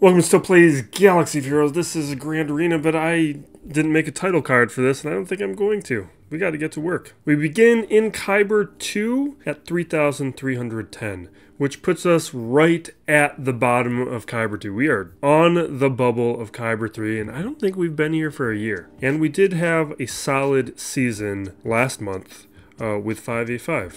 Welcome to Still Plays Galaxy of Heroes. This is a Grand Arena, but I didn't make a title card for this, and I don't think I'm going to. We got to get to work. We begin in Kyber 2 at 3,310, which puts us right at the bottom of Kyber 2. We are on the bubble of Kyber 3, and I don't think we've been here for a year. And we did have a solid season last month with 5v5.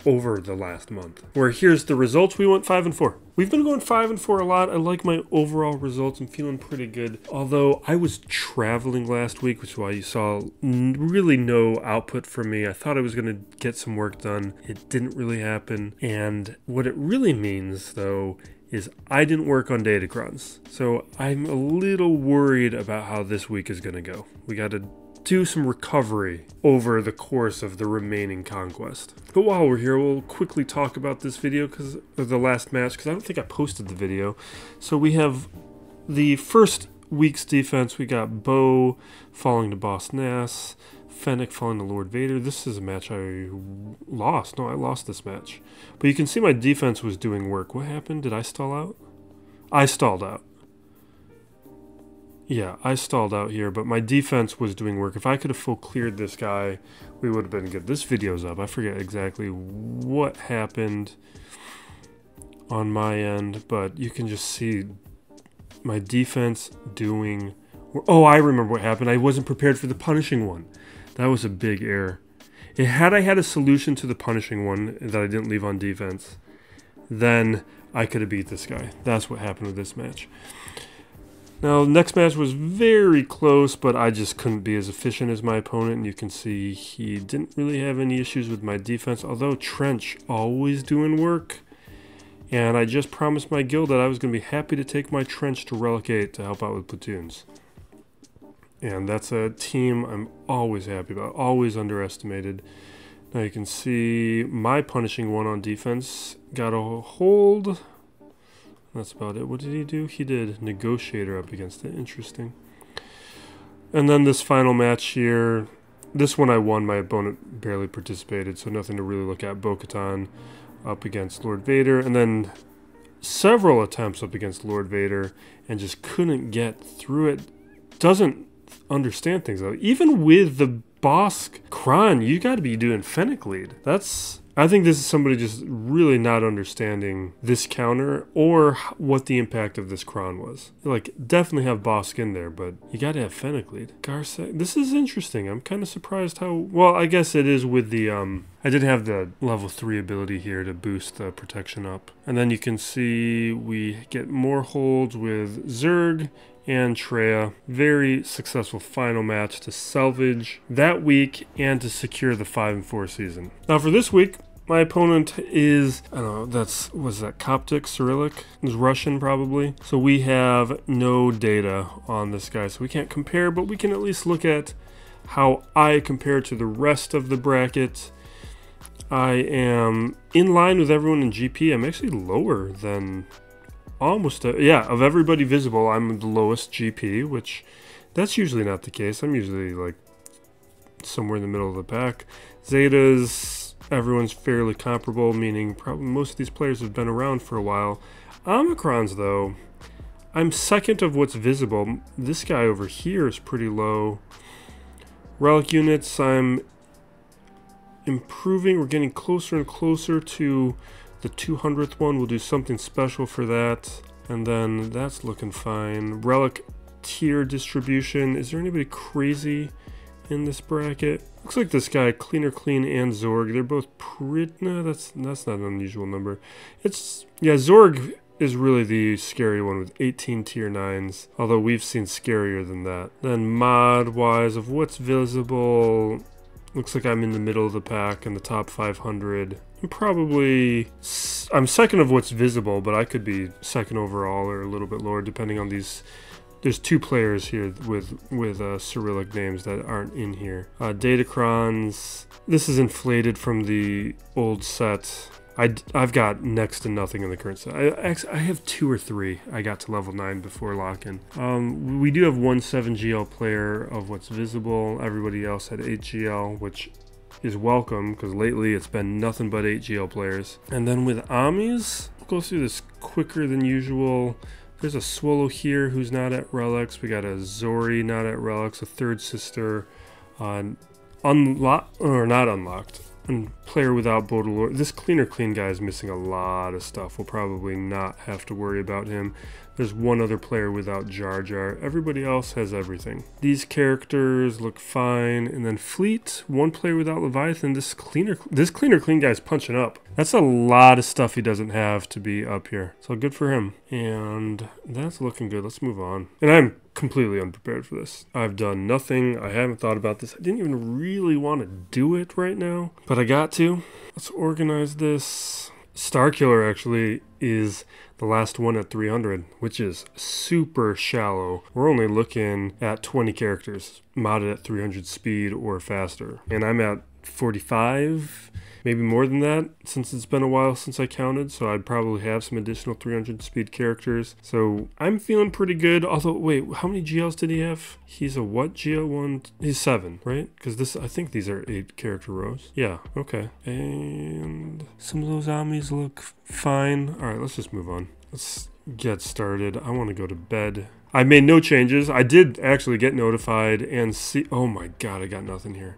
Over the last month. Where here's the results. We went 5-4. We've been going 5-4 a lot. I like my overall results. I'm feeling pretty good. Although I was traveling last week, which is why you saw really no output from me. I thought I was going to get some work done. It didn't really happen. And what it really means, though, is I didn't work on datacrons. So I'm a little worried about how this week is going to go. We got to do some recovery over the course of the remaining conquest. But while we're here, we'll quickly talk about this video of the last match, because I don't think I posted the video. So we have the first week's defense. We got Bo falling to Boss Nass, Fennec falling to Lord Vader. This is a match I lost. No, I lost this match. But you can see my defense was doing work. What happened? Did I stall out? I stalled out. Yeah, I stalled out here, but my defense was doing work. If I could have full cleared this guy, we would have been good. This video's up. I forget exactly what happened on my end, but you can just see my defense doing... Oh, I remember what happened. I wasn't prepared for the punishing one. That was a big error. Had I had a solution to the punishing one that I didn't leave on defense, then I could have beat this guy. That's what happened with this match. Now, the next match was very close, but I just couldn't be as efficient as my opponent. And you can see he didn't really have any issues with my defense, although Trench always doing work. And I just promised my guild that I was going to be happy to take my Trench to Relic 8 to help out with platoons. And that's a team I'm always happy about, always underestimated. Now you can see my punishing one on defense got a hold. That's about it. What did he do? He did Negotiator up against it. Interesting. And then this final match here. This one I won. My opponent barely participated, so nothing to really look at. Bo-Katan up against Lord Vader. And then several attempts up against Lord Vader and just couldn't get through it. Doesn't understand things, though. Even with the Bosk Kron, you got to be doing Fennec lead. I think this is somebody just really not understanding this counter or what the impact of this Kron was. Like, definitely have Bosk in there, but you gotta have Fennec lead. Garsec, this is interesting. I'm kind of surprised how... Well, I guess it is with the... I did have the level 3 ability here to boost the protection up. And then you can see we get more holds with Zerg and Treya. Very successful final match to salvage that week and to secure the 5-4 season. Now for this week, my opponent is, I don't know, was that Coptic, Cyrillic? It was Russian probably. So we have no data on this guy, so we can't compare, but we can at least look at how I compare to the rest of the bracket. I am in line with everyone in GP. I'm actually lower than almost, of everybody visible, I'm the lowest GP, which that's usually not the case. I'm usually like somewhere in the middle of the pack. Zetas, everyone's fairly comparable, meaning probably most of these players have been around for a while. Omicrons, though, I'm second of what's visible. This guy over here is pretty low. Relic units, I'm improving. We're getting closer and closer to the 200th one. We'll do something special for that. And then that's looking fine. Relic tier distribution. Is there anybody crazy in this bracket? Looks like this guy, Cleaner Clean and Zorg, they're both pretty... No, that's not an unusual number. Zorg is really the scary one with 18 tier 9s, although we've seen scarier than that. Then mod-wise, of what's visible, looks like I'm in the middle of the pack in the top 500. I'm second of what's visible, but I could be second overall or a little bit lower depending on these. There's two players here with Cyrillic names that aren't in here. Datacrons. This is inflated from the old set. I've got next to nothing in the current set. I have 2 or 3. I got to level 9 before lock-in. We do have one 7GL player of what's visible. Everybody else had 8GL, which is welcome because lately it's been nothing but 8GL players. And then with Amis, go through this quicker than usual. There's a Swallow here who's not at relics. We got a Zori not at relics, a third sister, unlocked or not unlocked, and player without Baudelaire. This clean guy is missing a lot of stuff. We'll probably not have to worry about him. There's one other player without Jar Jar. Everybody else has everything. These characters look fine. And then Fleet, one player without Leviathan. This clean guy is punching up. That's a lot of stuff he doesn't have to be up here. So good for him. And that's looking good. Let's move on. And I'm completely unprepared for this. I've done nothing. I haven't thought about this. I didn't even really want to do it right now, but I got to. Let's organize this. Starkiller actually is the last one at 300, which is super shallow. We're only looking at 20 characters modded at 300 speed or faster. And I'm at 45, maybe more than that, since it's been a while since I counted. So I'd probably have some additional 300 speed characters. So I'm feeling pretty good. Although, wait, how many GLs did he have? He's a what GL one? He's 7, right? Because this, I think these are 8 character rows. Yeah, okay. And some of those armies look fine. All right, let's just move on. Let's get started. I want to go to bed. I made no changes. I did actually get notified and see. Oh my God, I got nothing here.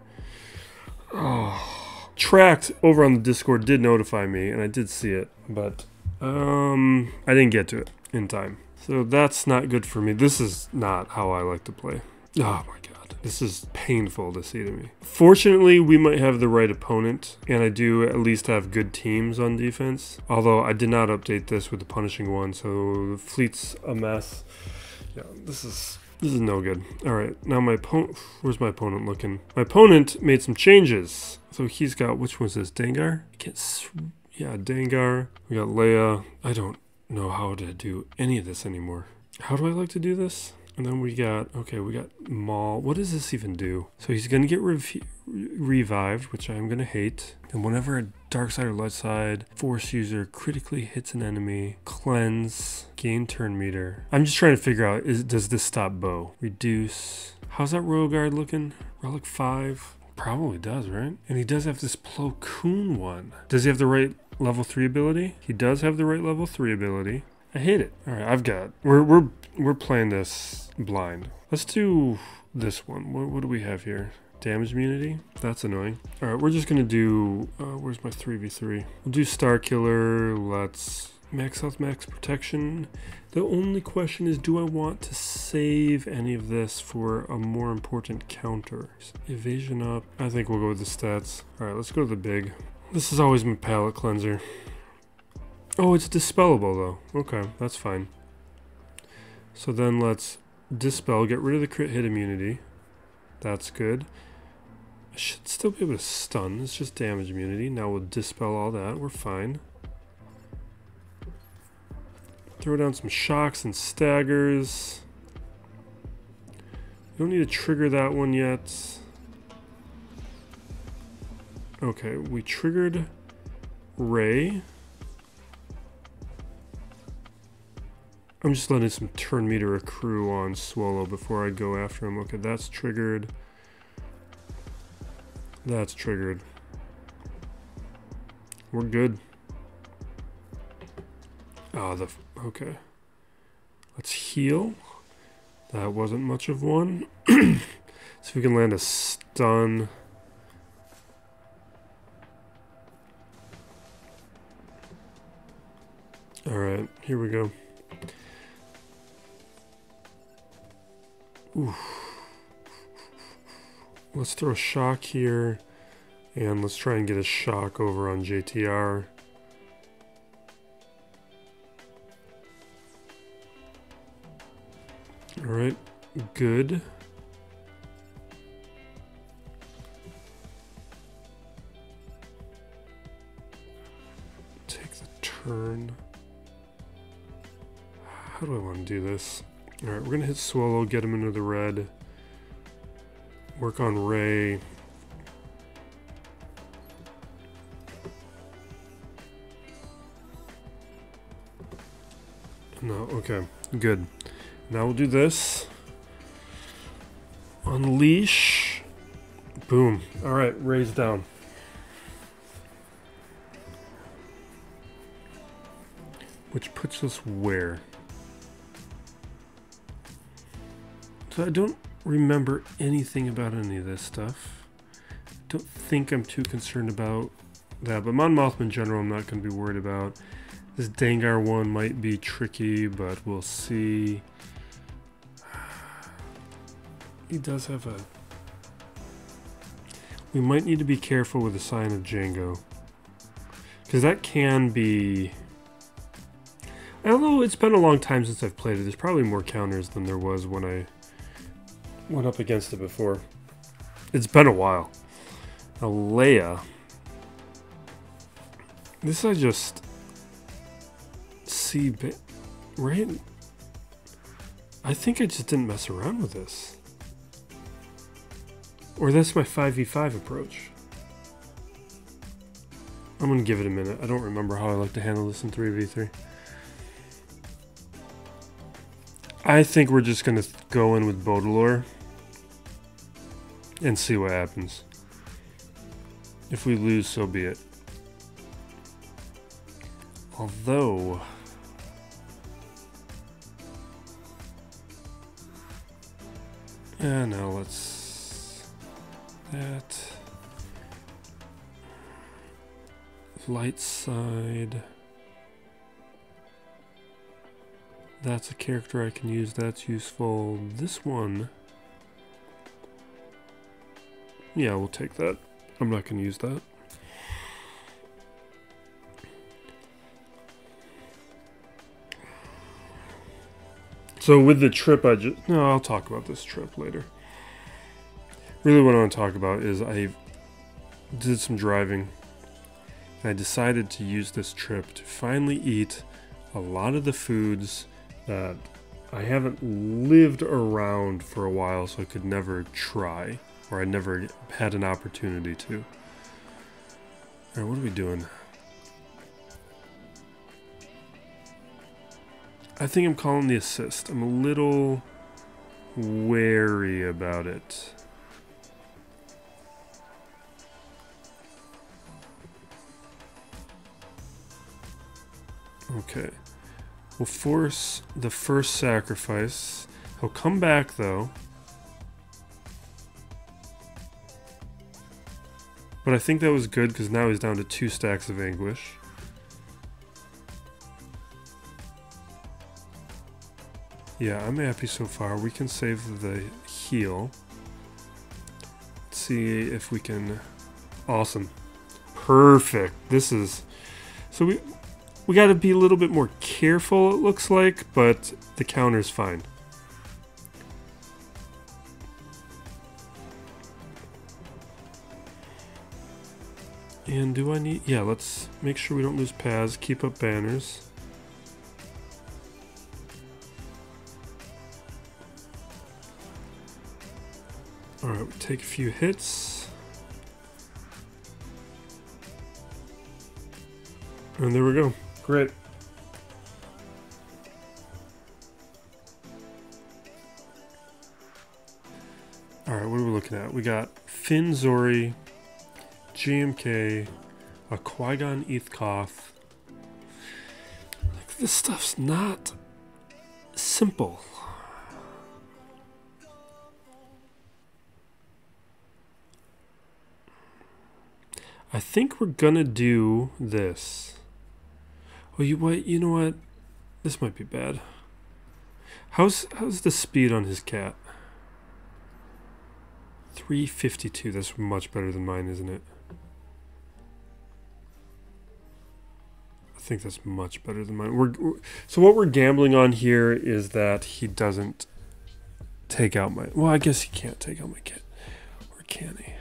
Oh. Tracked over on the Discord did notify me, and I did see it, but I didn't get to it in time. So that's not good for me. This is not how I like to play. Oh my God. This is painful to see to me. Fortunately, we might have the right opponent, and I do at least have good teams on defense. Although I did not update this with the punishing one, so the fleet's a mess. Yeah, this is no good. All right, now my opponent, where's my opponent looking? My opponent made some changes. So he's got, which one's this, Dengar? Yeah, Dengar. We got Leia. I don't know how to do any of this anymore. How do I like to do this? And then we got, okay, we got Maul. What does this even do? So he's going to get revived, which I'm going to hate. And whenever a dark side or light side force user critically hits an enemy, cleanse, gain turn meter. I'm just trying to figure out, does this stop bow? Reduce. How's that royal guard looking? Relic 5. Probably does, right? And he does have this Plo Koon one. Does he have the right level 3 ability? He does have the right level 3 ability. I hate it. All right, I've got, we're playing this blind. Let's do this one. What do we have here? Damage immunity? That's annoying. All right, we're just gonna do, where's my 3v3? We'll do Starkiller. Let's max health, max protection. The only question is, do I want to save any of this for a more important counter? Evasion up. I think we'll go with the stats. All right, let's go to the big. This is always my palette cleanser. Oh, it's dispellable though. Okay, that's fine. So then let's dispel, get rid of the crit hit immunity. That's good. I should still be able to stun. It's just damage immunity. Now we'll dispel all that. We're fine. Throw down some shocks and staggers. We don't need to trigger that one yet. Okay, we triggered Ray. I'm just letting some turn meter accrue on Swallow before I go after him. Okay, that's triggered. That's triggered. We're good. Okay. Let's heal. That wasn't much of one. See if we can land a stun. Alright, here we go. Oof. Let's throw a shock here, and let's try and get a shock over on JTR. Alright, good. Take the turn. How do I want to do this? Alright, we're going to hit Swallow, get him into the red. Work on Ray. No, okay, good. Now we'll do this. Unleash. Boom. Alright, Ray's down. which puts us where? So I don't remember anything about any of this stuff. Don't think I'm too concerned about that, but Mon Mothma in general I'm not going to be worried about. This Dengar one might be tricky, but we'll see. He does have a... We might need to be careful with the Sign of Django, because that can be... Although it's been a long time since I've played it, there's probably more counters than there was when I went up against it before. It's been a while. Now Leia. This I just see, right? I think I just didn't mess around with this. Or that's my 5v5 approach. I'm going to give it a minute. I don't remember how I like to handle this in 3v3. I think we're just going to go in with Baudelaire and see what happens. If we lose, so be it. Although... Yeah, now let's... That... Light side... That's a character I can use, that's useful. This one... Yeah, we'll take that. I'm not going to use that. So with the trip, no, I'll talk about this trip later. Really what I want to talk about is I did some driving. And I decided to use this trip to finally eat a lot of the foods that I haven't lived around for a while, so I could never try, or I never had an opportunity to. Alright, what are we doing? I think I'm calling the assist. I'm a little wary about it. Okay. We'll force the first sacrifice. He'll come back though. But I think that was good because now he's down to 2 stacks of anguish. Yeah, I'm happy so far. We can save the heal. Let's see if we can... Awesome. Perfect. This is... So we got to be a little bit more careful, it looks like, but the counter's fine. And do I need... Yeah, let's make sure we don't lose Paz. Keep up banners. Alright, we take a few hits. And there we go. Great. Alright, what are we looking at? We got Finn Zori, GMK, a Qui-Gon Ethkoth. Like, this stuff's not simple. I think we're gonna do this. Oh, you know what? This might be bad. How's the speed on his cat? 352. That's much better than mine, isn't it? I think that's much better than mine. So what we're gambling on here is that he doesn't take out my... Well, I guess he can't take out my cat. Or can he?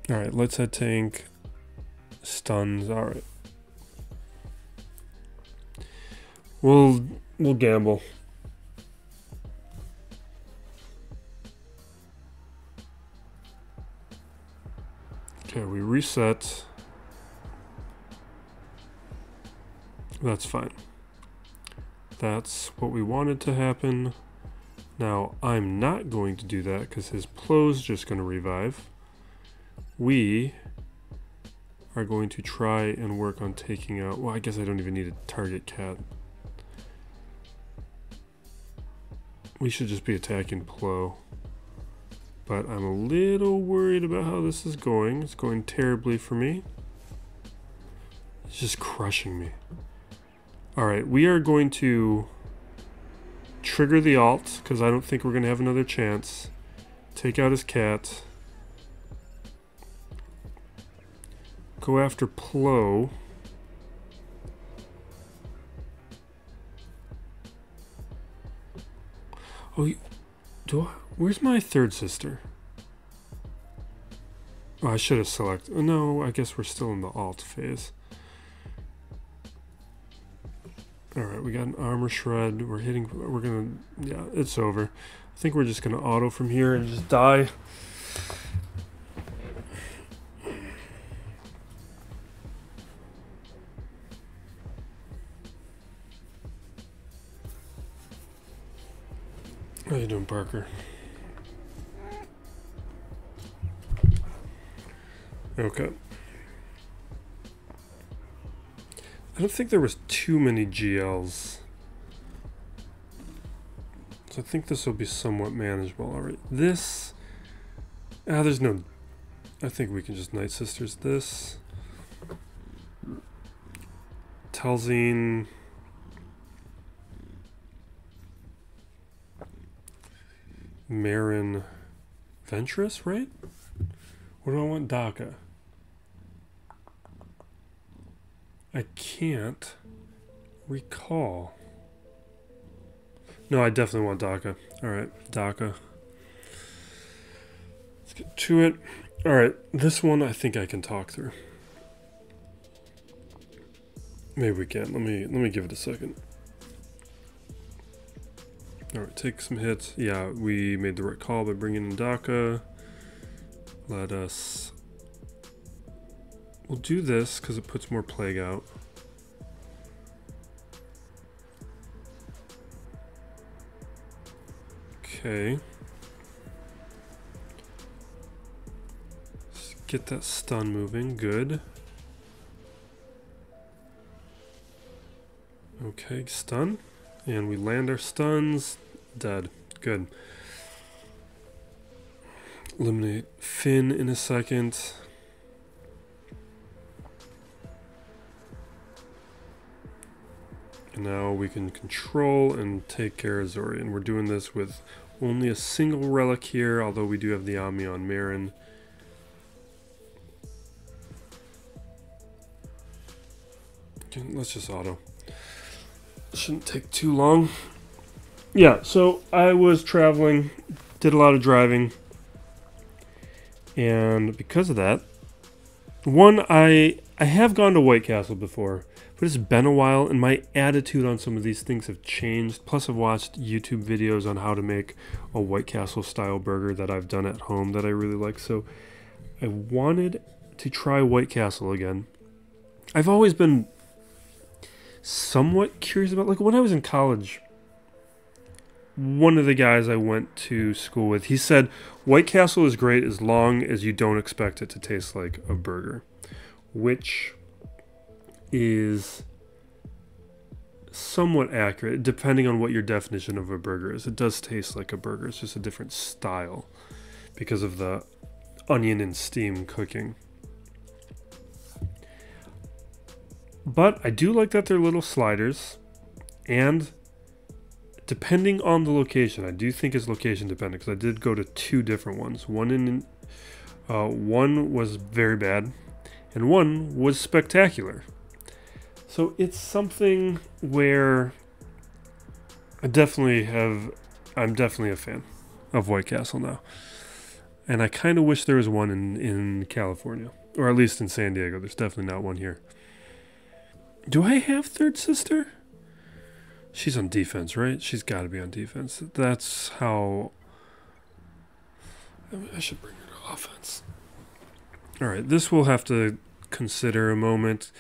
Alright, let's head tank. Stuns, alright. We'll gamble. Okay, we reset. That's fine. That's what we wanted to happen. Now, I'm not going to do that because his Plo's just going to revive. We are going to try and work on taking out... Well, I guess I don't even need a target cat. We should just be attacking Plo. But I'm a little worried about how this is going. It's going terribly for me. It's just crushing me. Alright, we are going to trigger the alt, because I don't think we're going to have another chance. Take out his cat. Go after Plo. Oh, where's my third sister? Oh, I should have selected. No, I guess we're still in the alt phase. Alright, we got an armor shred. We're gonna, yeah, it's over. I think we're just gonna auto from here and just die. How you doing, Parker? Okay. I don't think there was too many GLs. So I think this will be somewhat manageable. Alright, this... there's no... I think we can just Night Sisters this. Telzine... Marin... Ventress, right? What do I want? DACA. I can't recall. No, I definitely want DACA. Alright, DACA. Let's get to it. Alright, this one I think I can talk through. Maybe we can. Let me give it a second. Alright, take some hits. Yeah, we made the right call by bringing in DACA. Let us... We'll do this because it puts more plague out. Okay. Let's get that stun moving. Good. Okay, stun. And we land our stuns. Dead. Good. Eliminate Finn in a second. And now we can control and take care of Zori. And we're doing this with only a single relic here, although we do have the Ami on Marin. Okay, let's just auto. Shouldn't take too long. Yeah, so I was traveling, did a lot of driving. And because of that, one, I have gone to White Castle before. But it's been a while, and my attitude on some of these things have changed. Plus, I've watched YouTube videos on how to make a White Castle style burger that I've done at home that I really like. So I wanted to try White Castle again. I've always been somewhat curious about, like, when I was in college, one of the guys I went to school with, he said, White Castle is great as long as you don't expect it to taste like a burger. Which... is somewhat accurate, depending on what your definition of a burger is. It does taste like a burger, it's just a different style because of the onion and steam cooking. But I do like that they're little sliders, and depending on the location, I do think it's location dependent, because I did go to two different ones. One was very bad, and one was spectacular. So it's something where I'm definitely a fan of White Castle now. And I kind of wish there was one in California, or at least in San Diego. There's definitely not one here. Do I have third sister? She's on defense, right? She's got to be on defense. That's how... I should bring her to offense. All right, this we'll have to consider a moment.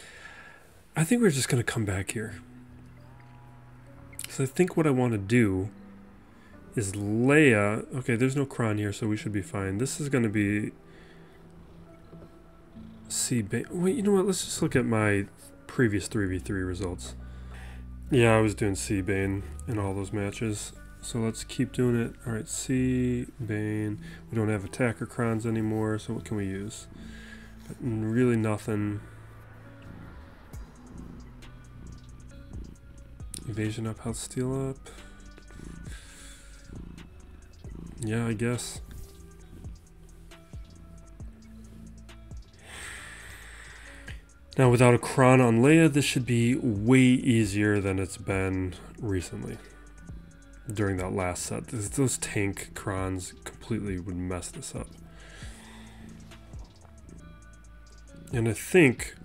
I think we're just going to come back here. So I think what I want to do is Leia... Okay, there's no Kron here, so we should be fine. This is going to be... C-Bane. Wait, you know what? Let's just look at my previous 3v3 results. Yeah, I was doing C-Bane in all those matches. So let's keep doing it. Alright, C-Bane. We don't have attacker crons anymore, so what can we use? Really nothing. Evasion up, health steal up. Yeah, I guess. Now, without a Kron on Leia, this should be way easier than it's been recently. During that last set. Those tank Krons completely would mess this up. And I think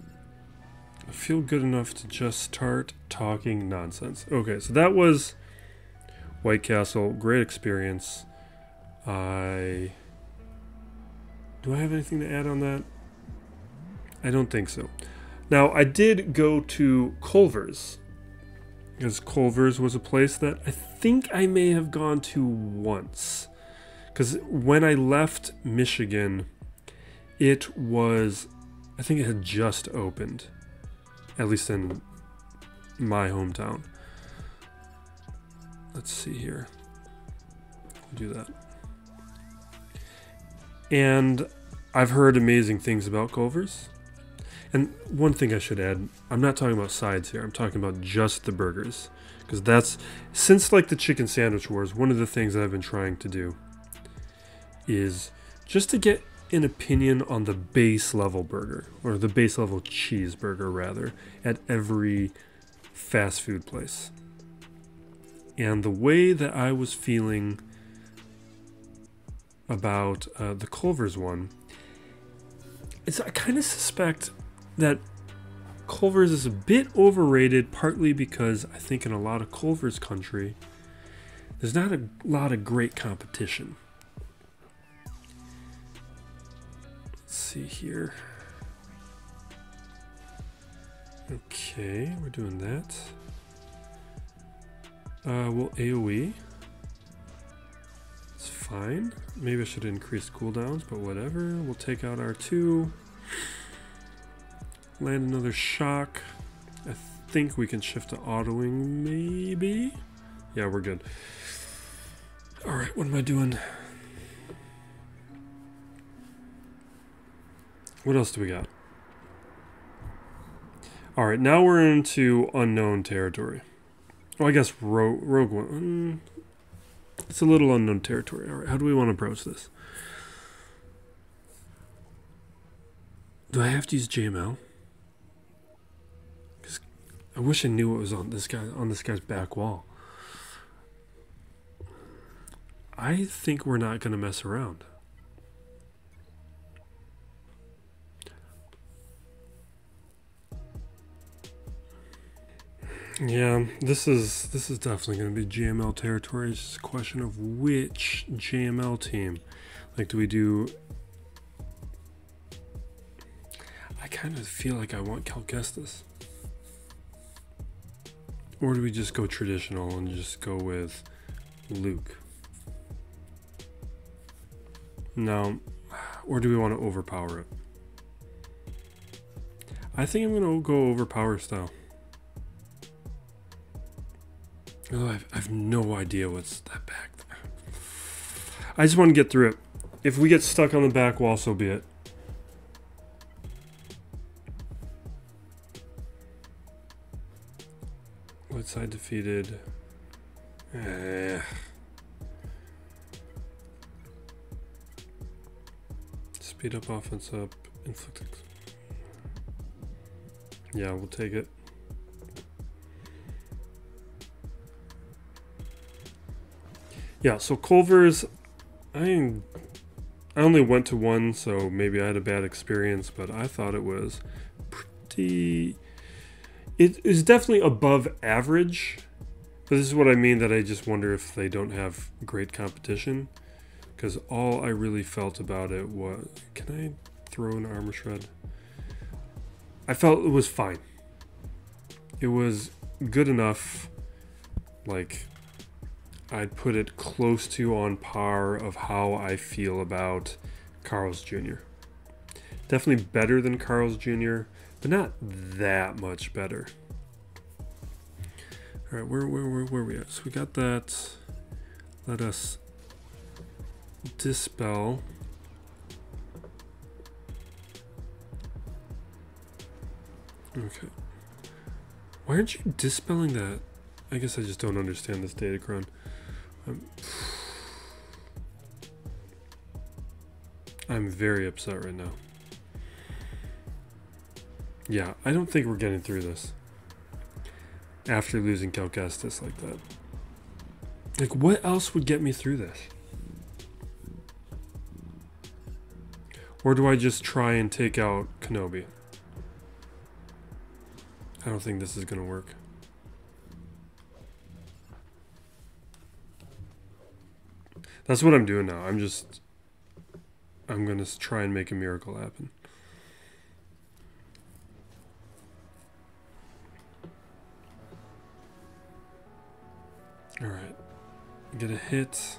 I feel good enough to just start talking nonsense. Okay, so that was White Castle. Great experience. Do I have anything to add on that? I don't think so. Now, I did go to Culver's, because Culver's was a place that I think I may have gone to once. Because when I left Michigan, it was, I think it had just opened, at least in my hometown. Let's see here. I'll do that. And I've heard amazing things about Culver's. And one thing I should add, I'm not talking about sides here. I'm talking about just the burgers. Because that's, since like the chicken sandwich wars, one of the things that I've been trying to do is just to get an opinion on the base level burger, or the base level cheeseburger rather, at every fast food place. And the way that I was feeling about the Culver's one is I kind of suspect that Culver's is a bit overrated, partly because I think in a lot of Culver's country, there's not a lot of great competition. Let's see here. Okay, we're doing that. We'll AoE. It's fine. Maybe I should increase cooldowns, but whatever. We'll take out R2. Land another shock. I think we can shift to autoing, maybe? Yeah, we're good. Alright, what am I doing? What else do we got? Alright, now we're into unknown territory. Oh, I guess Rogue One. It's a little unknown territory. Alright, how do we want to approach this? Do I have to use JML? Because I wish I knew what was on this guy's back wall. I think we're not going to mess around. Yeah, this is definitely going to be JML territory. It's just a question of which JML team. Like, do we do... I kind of feel like I want Cal Kestis. Or do we just go traditional and just go with Luke? No. Or do we want to overpower it? I think I'm going to go overpower style. Oh, I have no idea what's that back there. I just want to get through it. If we get stuck on the back wall, so be it. What side defeated? Speed up, offense up, inflict. Yeah, we'll take it. Yeah, so Culver's, I only went to one, so maybe I had a bad experience, but I thought it was pretty... It is definitely above average, but this is what I mean, that I just wonder if they don't have great competition, because all I really felt about it was... Can I throw an armor shred? I felt it was fine. It was good enough, like... I'd put it close to on par of how I feel about Carl's Jr. Definitely better than Carl's Jr., but not that much better. All right, where are we at? So we got that. Let us dispel. Okay. Why aren't you dispelling that? I guess I just don't understand this datacron. I'm very upset right now. Yeah, I don't think we're getting through this after losing Calc Estes like that. Like, what else would get me through this? Or do I just try and take out Kenobi? I don't think this is going to work. That's what I'm doing now. I'm going to try and make a miracle happen. All right. Get a hit.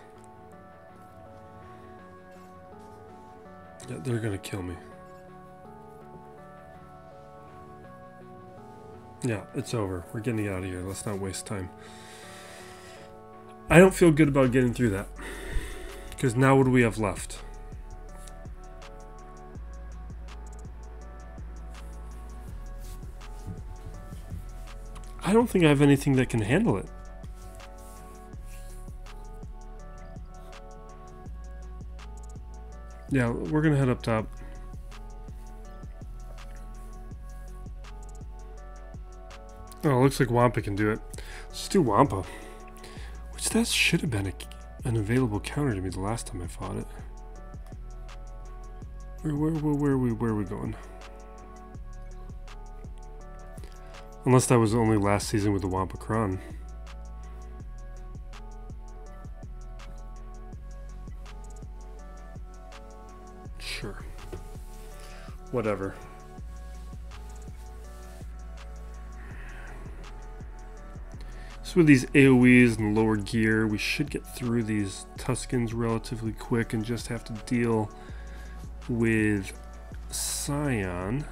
Yeah, they're going to kill me. Yeah, it's over. We're getting out of here. Let's not waste time. I don't feel good about getting through that. Because now what do we have left? I don't think I have anything that can handle it. Yeah, we're going to head up top. Oh, it looks like Wampa can do it. Let's do Wampa. Which that should have been an available counter to me the last time I fought it. Where are we going? Unless that was only last season with the Wampa Kron. Sure. Whatever. So with these AoEs and lower gear, we should get through these Tuskens relatively quick and just have to deal with Scion.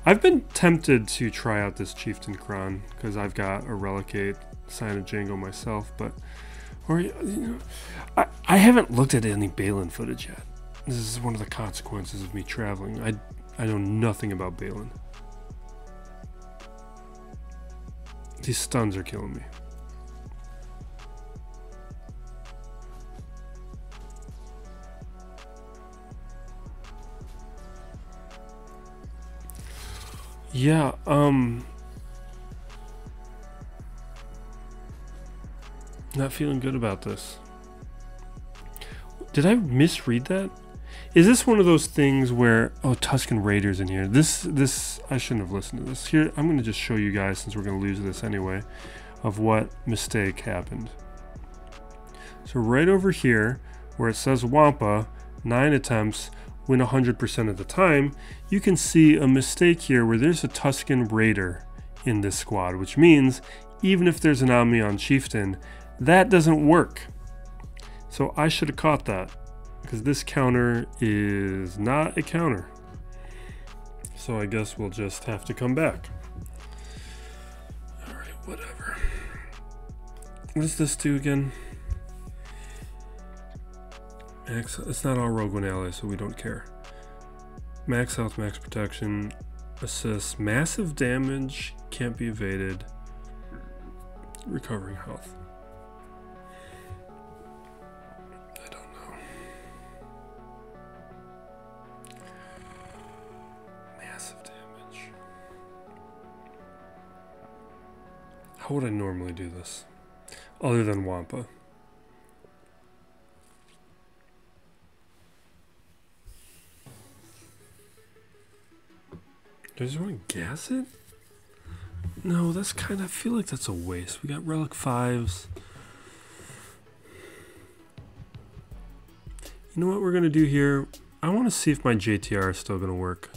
I've been tempted to try out this Chieftain Kron because I've got a Relicate Sign of Django myself, but I haven't looked at any Balin footage yet. This is one of the consequences of me traveling. I know nothing about Balin. These stuns are killing me. Yeah, not feeling good about this. Did I misread that? Is this one of those things where, oh, Tusken Raiders in here. This I shouldn't have listened to this. Here, I'm going to just show you guys, since we're going to lose this anyway, of what mistake happened. So right over here, where it says Wampa, 9 attempts, win 100% of the time, you can see a mistake here where there's a Tusken Raider in this squad, which means even if there's an Omnion Chieftain, that doesn't work. So I should have caught that, because this counter is not a counter. So I guess we'll just have to come back. All right, whatever. What does this do again? Max, it's not all Rogue One allies, so we don't care. Max health, max protection, assists, massive damage, can't be evaded, recovering health. I don't know. Massive damage. How would I normally do this? Other than Wampa. Do I just want to gas it? No, that's kind of, I feel like that's a waste. We got Relic 5s. You know what we're going to do here? I want to see if my JTR is still going to work.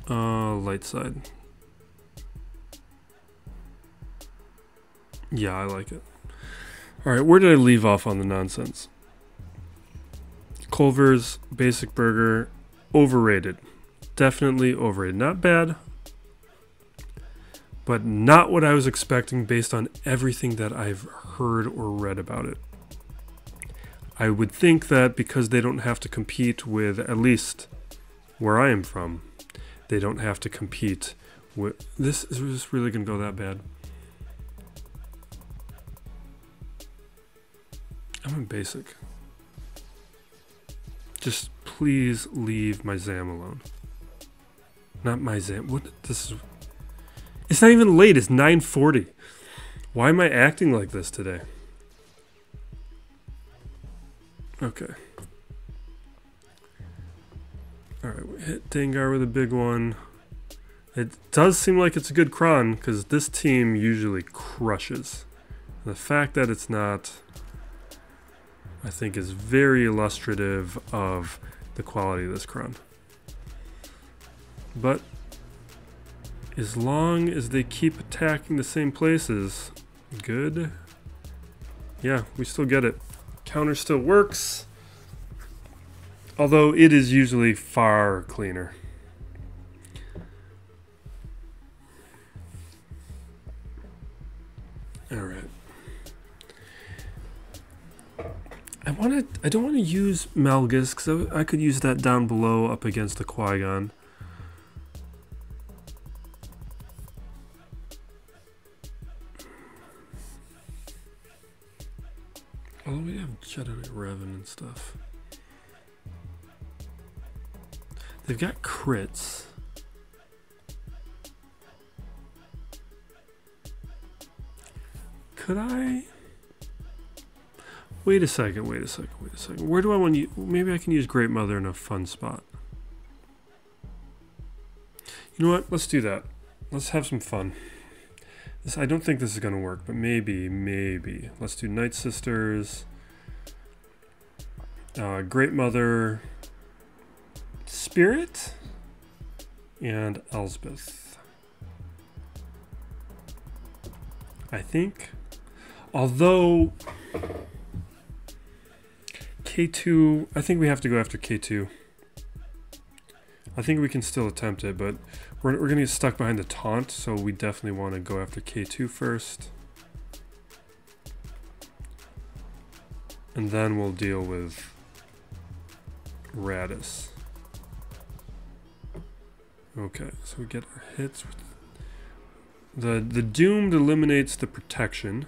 Light side. Yeah, I like it. All right, where did I leave off on the nonsense? Culver's basic burger, overrated. Definitely overrated. Not bad, but not what I was expecting based on everything that I've heard or read about it. I would think that because they don't have to compete with, at least where I am from, they don't have to compete with... Is this really going to go that bad? I'm in basic. Just please leave my Zam alone. Not my Zam. What? This is... It's not even late. It's 9:40. Why am I acting like this today? Okay. Alright, we hit Dengar with a big one. It does seem like it's a good cron, because this team usually crushes. And the fact that it's not, I think, is very illustrative of the quality of this cron. But as long as they keep attacking the same places, good. Yeah, we still get it. Counter still works, although it is usually far cleaner. All right. I don't want to use Malgus because I could use that down below up against the Qui-Gon. Although we have Jedi Revan and stuff. They've got crits. Could I? Wait a second. Where do I want to? Maybe I can use Great Mother in a fun spot. You know what? Let's do that. Let's have some fun. I don't think this is going to work, but maybe. Let's do Night Sisters, Great Mother, Spirit, and Elsbeth. I think. Although K2, I think we have to go after K2. I think we can still attempt it, but we're going to get stuck behind the taunt, so we definitely want to go after K2 first. And then we'll deal with Radis. Okay, so we get our hits. The Doomed eliminates the protection.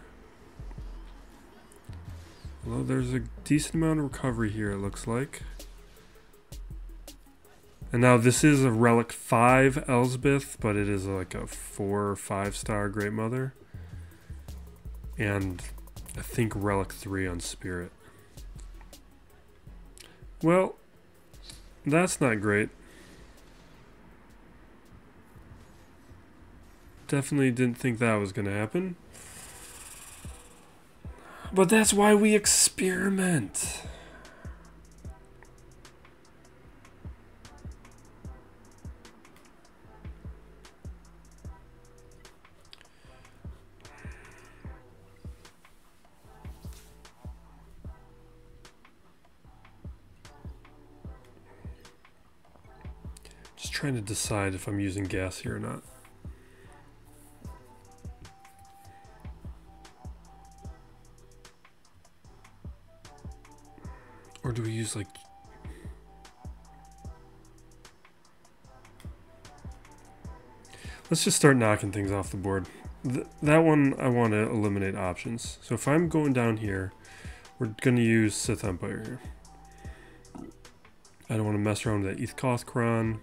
Well, there's a decent amount of recovery here, it looks like. And now this is a Relic 5 Elsbeth, but it is like a 4 or 5 star Great Mother. And I think Relic 3 on Spirit. Well, that's not great. Definitely didn't think that was going to happen. But that's why we experiment. Just trying to decide if I'm using gas here or not. Or do we use like... Let's just start knocking things off the board. That one I want to eliminate options. So if I'm going down here, we're going to use Sith Empire here. I don't want to mess around with that Ethkoth Kron.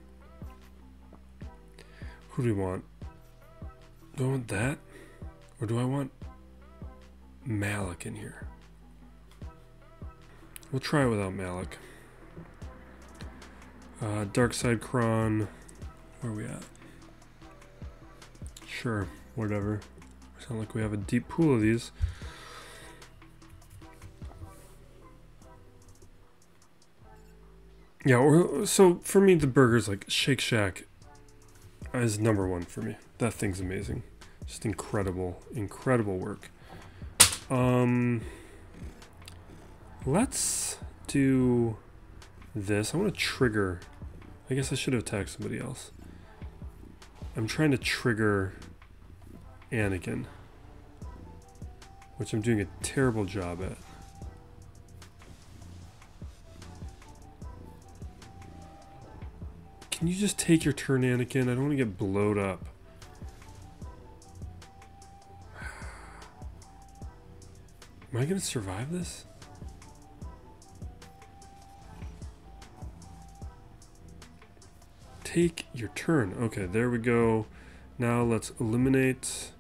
Who do we want? Do I want that? Or do I want Malak in here? We'll try without Malak. Dark Side Kron. Where are we at? Sure, whatever. Sound like we have a deep pool of these. Yeah, so for me, the burgers like Shake Shack is #1 for me. That thing's amazing. Just incredible, incredible work. Let's do this. I want to trigger. I guess I should have tagged somebody else. I'm trying to trigger Anakin, which I'm doing a terrible job at. Can you just take your turn, Anakin? I don't want to get blowed up. Am I going to survive this? Take your turn. Okay, there we go. Now let's eliminate.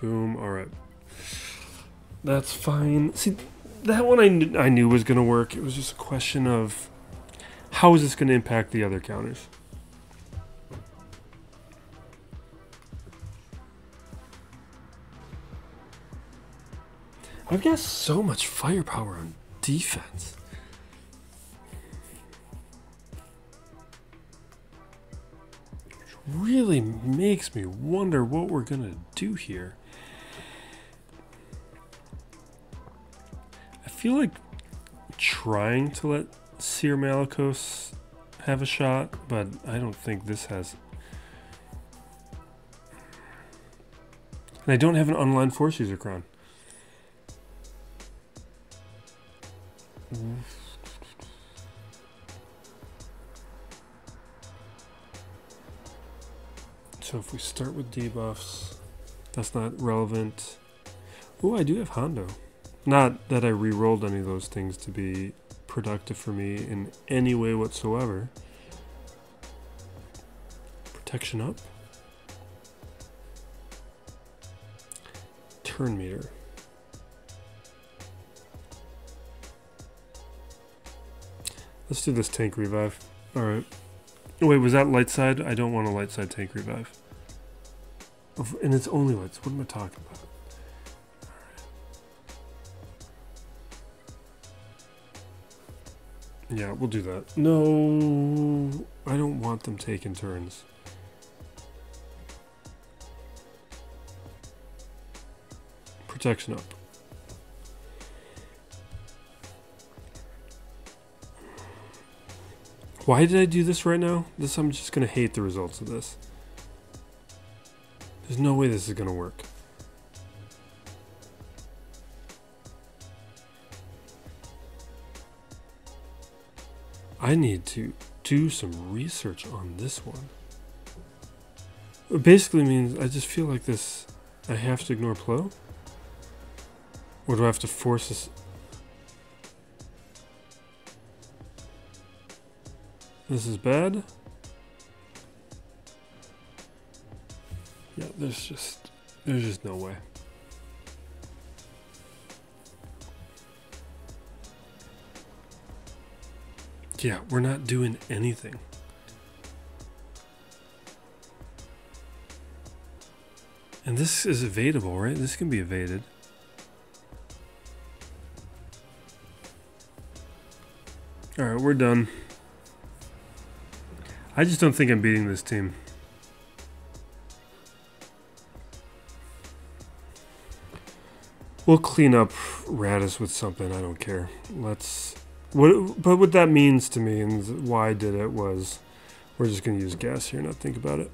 Boom. All right. That's fine. See, that one I knew was going to work. It was just a question of how is this going to impact the other counters? I've got so much firepower on defense. Really makes me wonder what we're gonna do here. I feel like trying to let Seer Malicos have a shot, but I don't think this has. And I don't have an online Force User Crown. So if we start with debuffs, that's not relevant. Oh, I do have Hondo. Not that I re-rolled any of those things to be productive for me in any way whatsoever. Protection up. Turn meter. Let's do this tank revive. Alright. Wait, was that light side? I don't want a light side tank revive. And it's only lights. What am I talking about? Right. Yeah, we'll do that. No, I don't want them taking turns. Protection up. Why did I do this right now? I'm just going to hate the results of this. There's no way this is going to work. I need to do some research on this one. It basically means I just feel like this, I have to ignore Plo? Or do I have to force this? This is bad. Yeah, there's just no way. Yeah, we're not doing anything. And this is evadable, right? This can be evaded. All right, we're done. I just don't think I'm beating this team. We'll clean up Radis with something. I don't care. But what that means to me and why I did it was we're just going to use gas here and not think about it.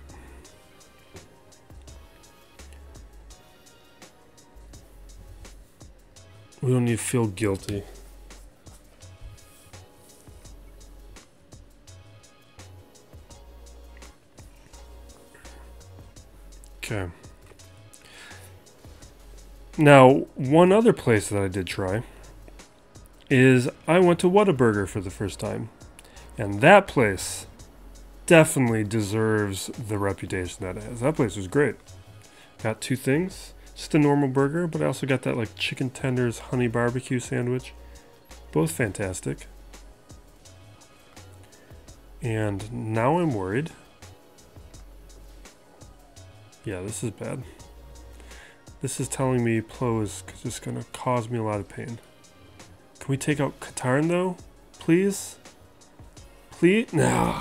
We don't need to feel guilty. Okay. Now, one other place that I did try is I went to Whataburger for the first time. And that place definitely deserves the reputation that it has. That place was great. Got two things. Just a normal burger, but I also got that like chicken tenders honey barbecue sandwich. Both fantastic. And now I'm worried. Yeah, this is bad. This is telling me Plo is just going to cause me a lot of pain. Can we take out Katarn though? Please? Please? No.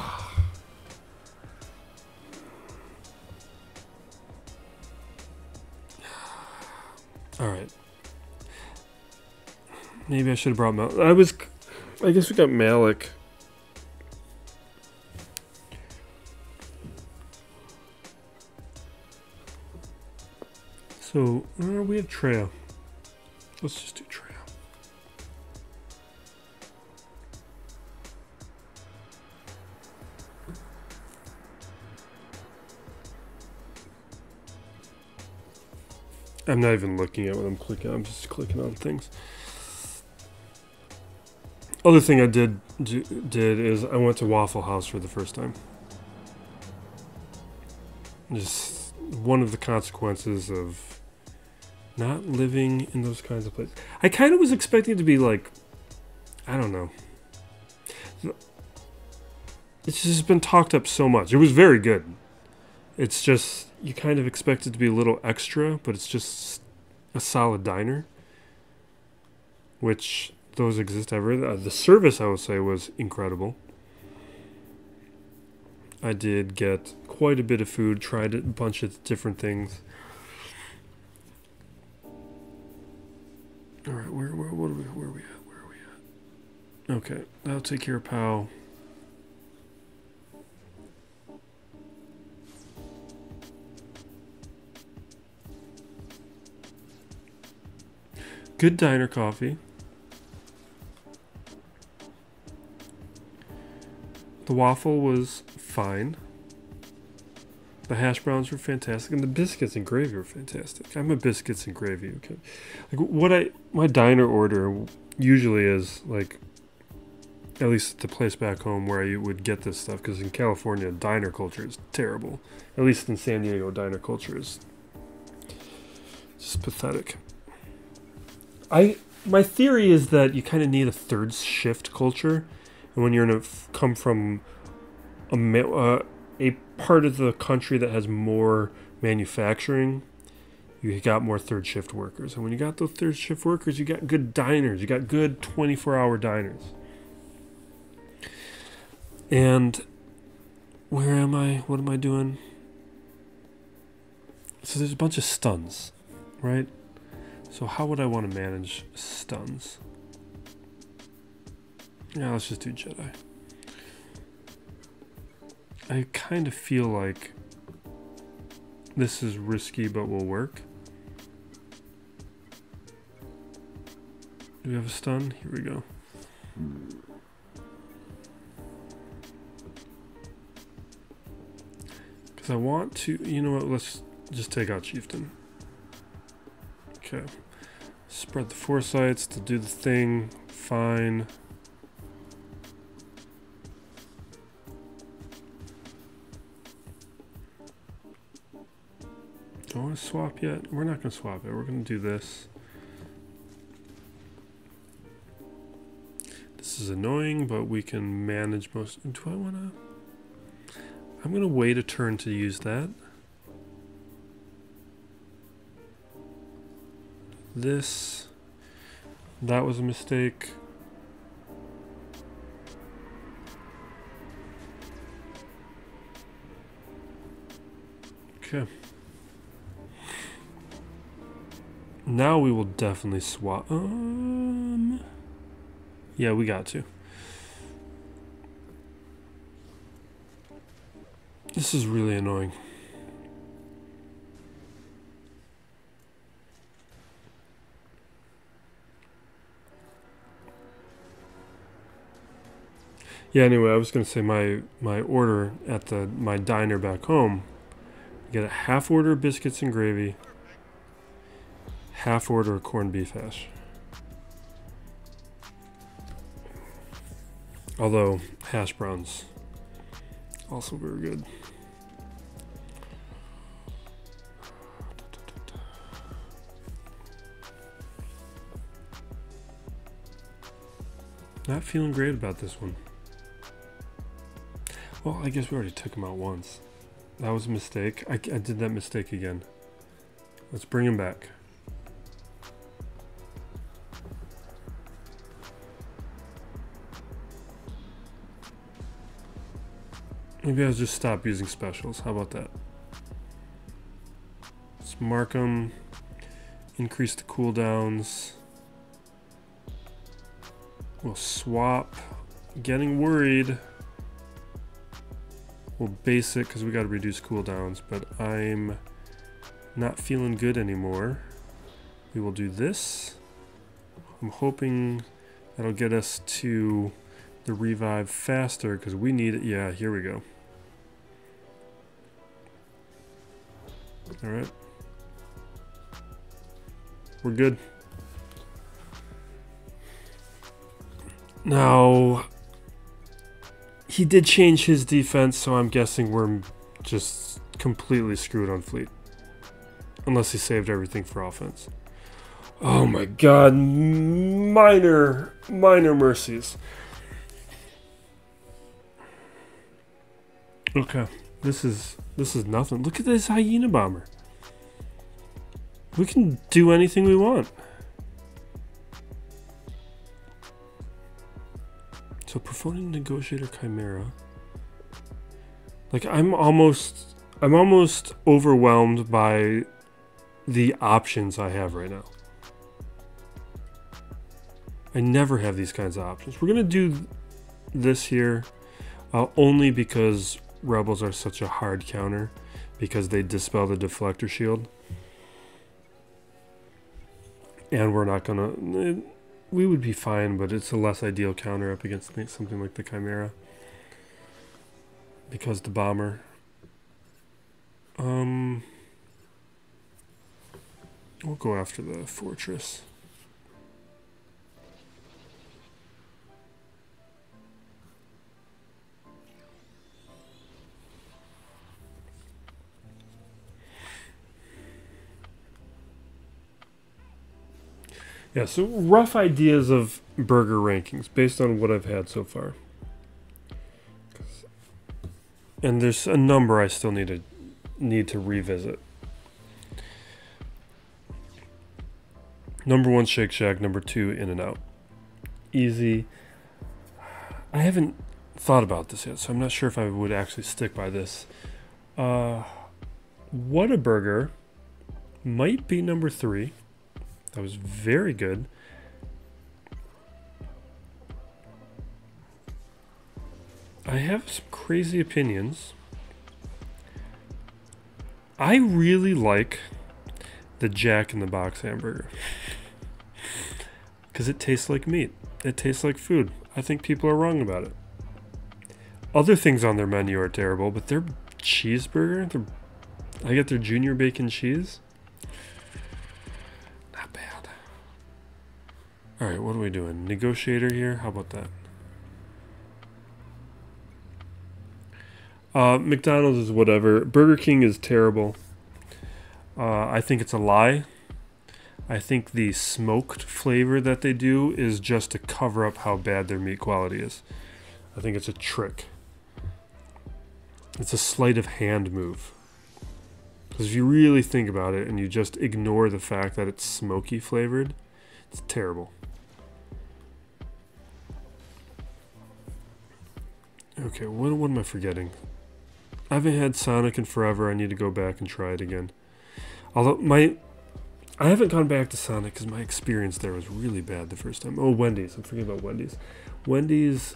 Maybe I should have brought Malik. I guess we got Malik. So, we have Treo. Let's just do Treo. I'm not even looking at what I'm clicking. I'm just clicking on things. Other thing I did is I went to Waffle House for the first time. Just one of the consequences of not living in those kinds of places. I kind of was expecting it to be like, I don't know. It's just been talked up so much. It was very good. It's just, you kind of expect it to be a little extra, but it's just a solid diner. Which, those exist everywhere. The service, I would say, was incredible. I did get quite a bit of food, tried a bunch of different things. Alright, where are we at? Okay, that'll take care of Pal. Good diner coffee. The waffle was fine. The hash browns were fantastic, and the biscuits and gravy were fantastic. I'm a biscuits and gravy. Okay, like my diner order usually is like, at least the place back home where I would get this stuff, because in California diner culture is terrible. At least in San Diego, diner culture is just pathetic. My theory is that you kind of need a third shift culture, and when you're come from a part of the country that has more manufacturing, you got more third shift workers, and when you got those third shift workers, you got good diners, you got good 24-hour diners. And where am I? What am I doing? So there's a bunch of stuns, right? So how would I want to manage stuns? Yeah, let's just do Jedi. I kind of feel like this is risky, but will work. Do we have a stun? Here we go. Because I want to, you know what, let's just take out Chieftain. Okay. Spread the foresights to do the thing. Fine. Don't want to swap yet? We're not going to swap it. We're going to do this. This is annoying, but we can manage most. Do I want to? I'm going to wait a turn to use that. This. That was a mistake. Okay. Now we will definitely swap. Yeah, we got to. This is really annoying. Yeah, anyway, I was going to say my order at my diner back home, get a half order of biscuits and gravy, half order of corned beef hash. Although hash browns also very good. Not feeling great about this one. Well, I guess we already took him out once. That was a mistake. I did that mistake again. Let's bring him back. Maybe I'll just stop using specials. How about that? Let's mark them. Increase the cooldowns. We'll swap. Getting worried. We'll base it because we got to reduce cooldowns, but I'm not feeling good anymore. We will do this. I'm hoping that'll get us to the revive faster because we need it. Yeah, here we go. All right. We're good. Now, he did change his defense, so I'm guessing we're just completely screwed on fleet. Unless he saved everything for offense. Oh my god, minor mercies. Okay, this is nothing. Look at this hyena bomber. We can do anything we want. So Performing Negotiator Chimera. Like I'm almost overwhelmed by the options I have right now. I never have these kinds of options. We're gonna do this here only because rebels are such a hard counter because they dispel the deflector shield. And we're not gonna... We would be fine, but it's a less ideal counter up against something like the Chimera. Because the bomber. We'll go after the fortress. Yeah, so rough ideas of burger rankings based on what I've had so far. And there's a number I still need to revisit. Number 1, Shake Shack. Number 2, In-N-Out. Easy. I haven't thought about this yet, so I'm not sure if I would actually stick by this. Whataburger might be number 3. That was very good. I have some crazy opinions. I really like the Jack in the Box hamburger. Because it tastes like meat. It tastes like food. I think people are wrong about it. Other things on their menu are terrible, but their cheeseburger, I get their junior bacon cheese. Not bad. Alright, what are we doing? Negotiator here? How about that? McDonald's is whatever. Burger King is terrible. I think it's a lie. I think the smoked flavor that they do is just to cover up how bad their meat quality is. I think it's a trick. It's a sleight of hand move. Because if you really think about it and you just ignore the fact that it's smoky flavored, it's terrible. Okay, what am I forgetting? I haven't had Sonic in forever. I need to go back and try it again. Although I haven't gone back to Sonic because my experience there was really bad the first time. Oh, Wendy's. I'm forgetting about Wendy's. Wendy's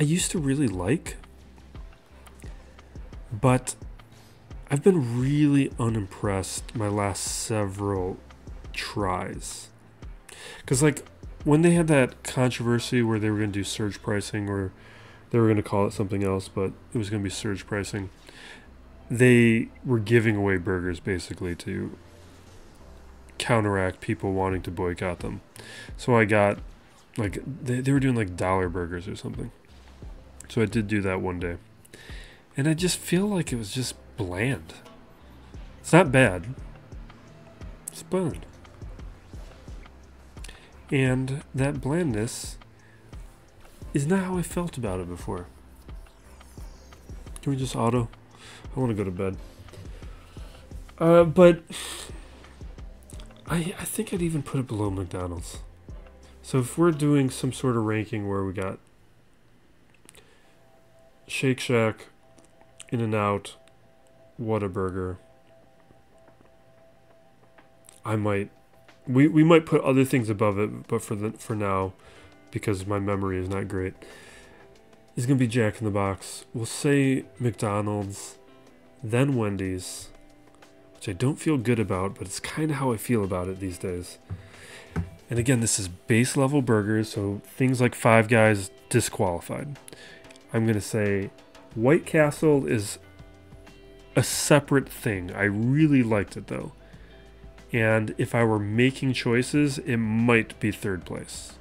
I used to really like, but I've been really unimpressed my last several tries. Because like when they had that controversy where they were going to do surge pricing, or they were going to call it something else, but it was going to be surge pricing, they were giving away burgers basically to counteract people wanting to boycott them. So I got, like, they were doing like dollar burgers or something. So I did do that one day. And I just feel like it was just bland. It's not bad. It's bland. And that blandness is not how I felt about it before. Can we just auto? I want to go to bed. But I think I'd even put it below McDonald's. So if we're doing some sort of ranking where we got Shake Shack, In-N-Out, Whataburger, I might We might put other things above it, but for now, because my memory is not great, it's gonna be Jack in the Box. We'll say McDonald's, then Wendy's, which I don't feel good about, but it's kind of how I feel about it these days. And again, this is base level burgers, so things like Five Guys disqualified. I'm gonna say White Castle is a separate thing. I really liked it though. And if I were making choices, it might be third place.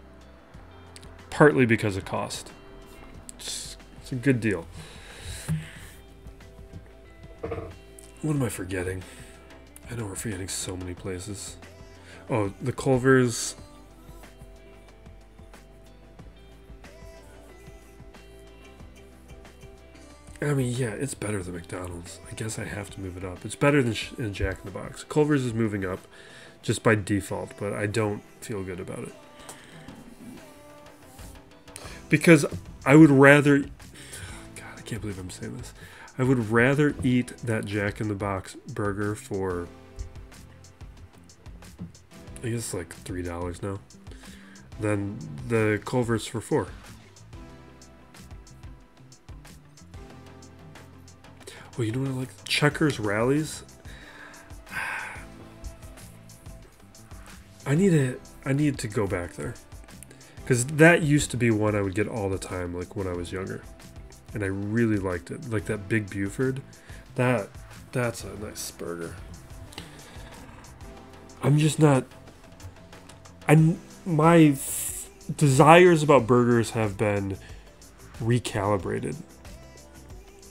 Partly because of cost. It's a good deal. What am I forgetting? I know we're forgetting so many places. Oh, the Culver's. I mean, yeah, it's better than McDonald's. I guess I have to move it up. It's better than Jack in the Box. Culver's is moving up just by default, but I don't feel good about it. Because I would rather... God, I can't believe I'm saying this. I would rather eat that Jack in the Box burger for... I guess like $3 now. Than the Culver's for $4. Well, you know what I like? Checkers Rallies. I need to go back there. Because that used to be one I would get all the time, like when I was younger. And I really liked it. Like that Big Buford. That's a nice burger. I'm just not... My desires about burgers have been recalibrated.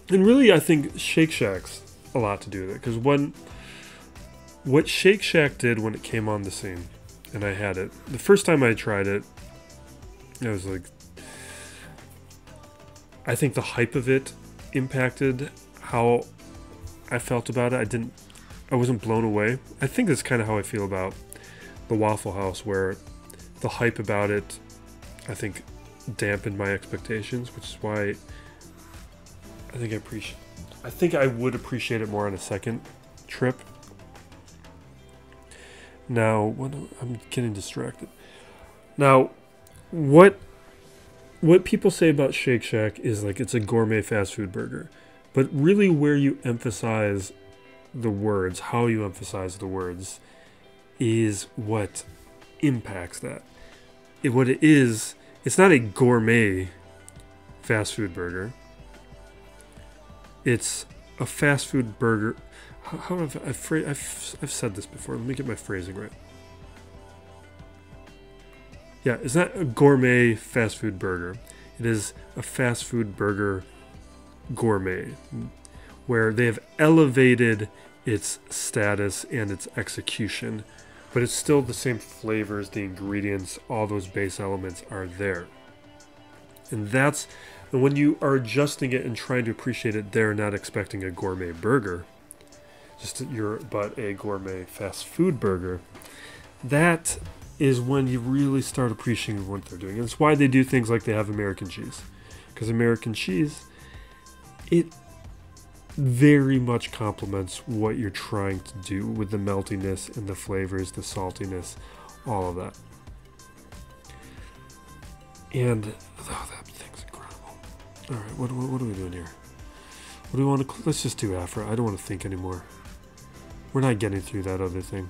And really, I think Shake Shack's a lot to do with it. Because what Shake Shack did when it came on the scene, and I had it, the first time I tried it, I was like, I think the hype of it impacted how I felt about it. I wasn't blown away. I think that's kind of how I feel about the Waffle House, where the hype about it, I think, dampened my expectations, which is why I think I would appreciate it more on a second trip. Now, I'm getting distracted. Now, what people say about Shake Shack is like it's a gourmet fast food burger. But really where you emphasize the words, how you emphasize the words, is what impacts that. What it is, it's not a gourmet fast food burger. It's a fast food burger. How have I've said this before. Let me get my phrasing right. Yeah, it's not a gourmet fast food burger. It is a fast food burger gourmet, where they have elevated its status and its execution, but it's still the same flavors, the ingredients, all those base elements are there. And when you are adjusting it and trying to appreciate it, they're not expecting a gourmet burger, but a gourmet fast food burger. That is when you really start appreciating what they're doing. And it's why they do things like they have American cheese. Because American cheese, it very much complements what you're trying to do with the meltiness and the flavors, the saltiness, all of that. And that thing's incredible. All right, what are we doing here? What do we want to? Let's just do Afra. I don't want to think anymore. We're not getting through that other thing.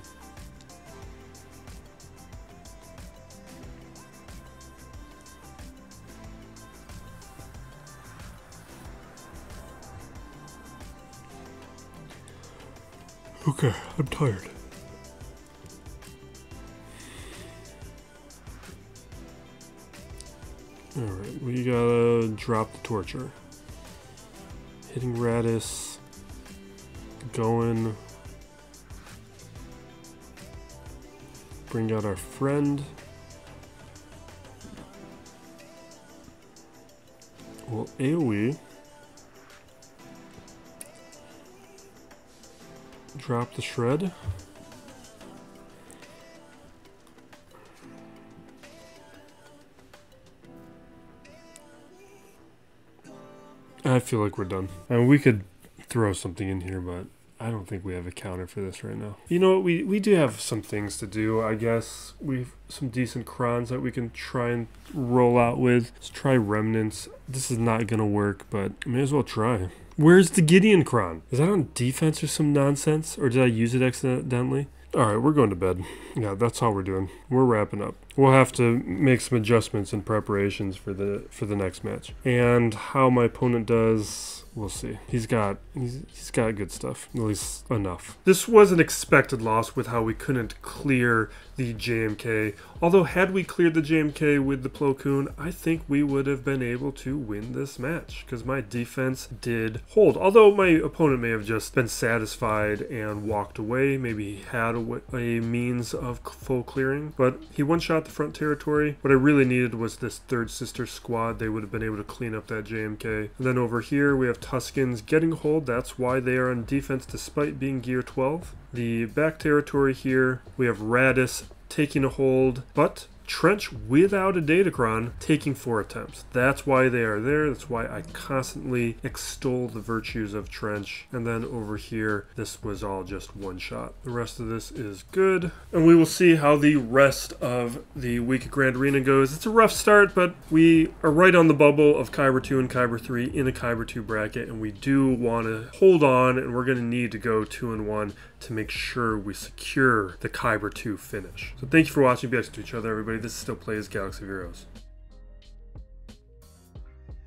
Okay, I'm tired. Alright, we gotta drop the torture. Hitting Radis. Going. Bring out our friend. Well, AoE. Drop the shred. I feel like we're done. I mean, we could throw something in here, but I don't think we have a counter for this right now. You know what? We do have some things to do, I guess. We've some decent crons that we can try and roll out with. Let's try remnants. This is not going to work, but I may as well try. Where's the Gideon cron? Is that on defense or some nonsense? Or did I use it accidentally? Alright, we're going to bed. Yeah, that's all we're doing. We're wrapping up. We'll have to make some adjustments and preparations for the next match. And how my opponent does, we'll see. He's got good stuff, at least enough. This was an expected loss with how we couldn't clear the JMK. Although had we cleared the JMK with the Plo Koon, I think we would have been able to win this match because my defense did hold. Although my opponent may have just been satisfied and walked away, maybe he had a means of full clearing, but he one-shot the front territory. What I really needed was this third sister squad. They would have been able to clean up that JMK. And then over here we have Tuskens getting hold. That's why they are on defense despite being gear 12. The back territory here, we have Radis taking a hold, but Trench without a Datacron taking 4 attempts. That's why they are there. That's why I constantly extol the virtues of Trench. And then over here, this was all just one shot. The rest of this is good. And we will see how the rest of the week at Grand Arena goes. It's a rough start, but we are right on the bubble of Kyber 2 and Kyber 3 in a Kyber 2 bracket. And we do want to hold on, and we're going to need to go 2-1 to make sure we secure the Kyber 2 finish. So thank you for watching. Be excellent to each other, everybody. This is Still Plays Galaxy of Heroes.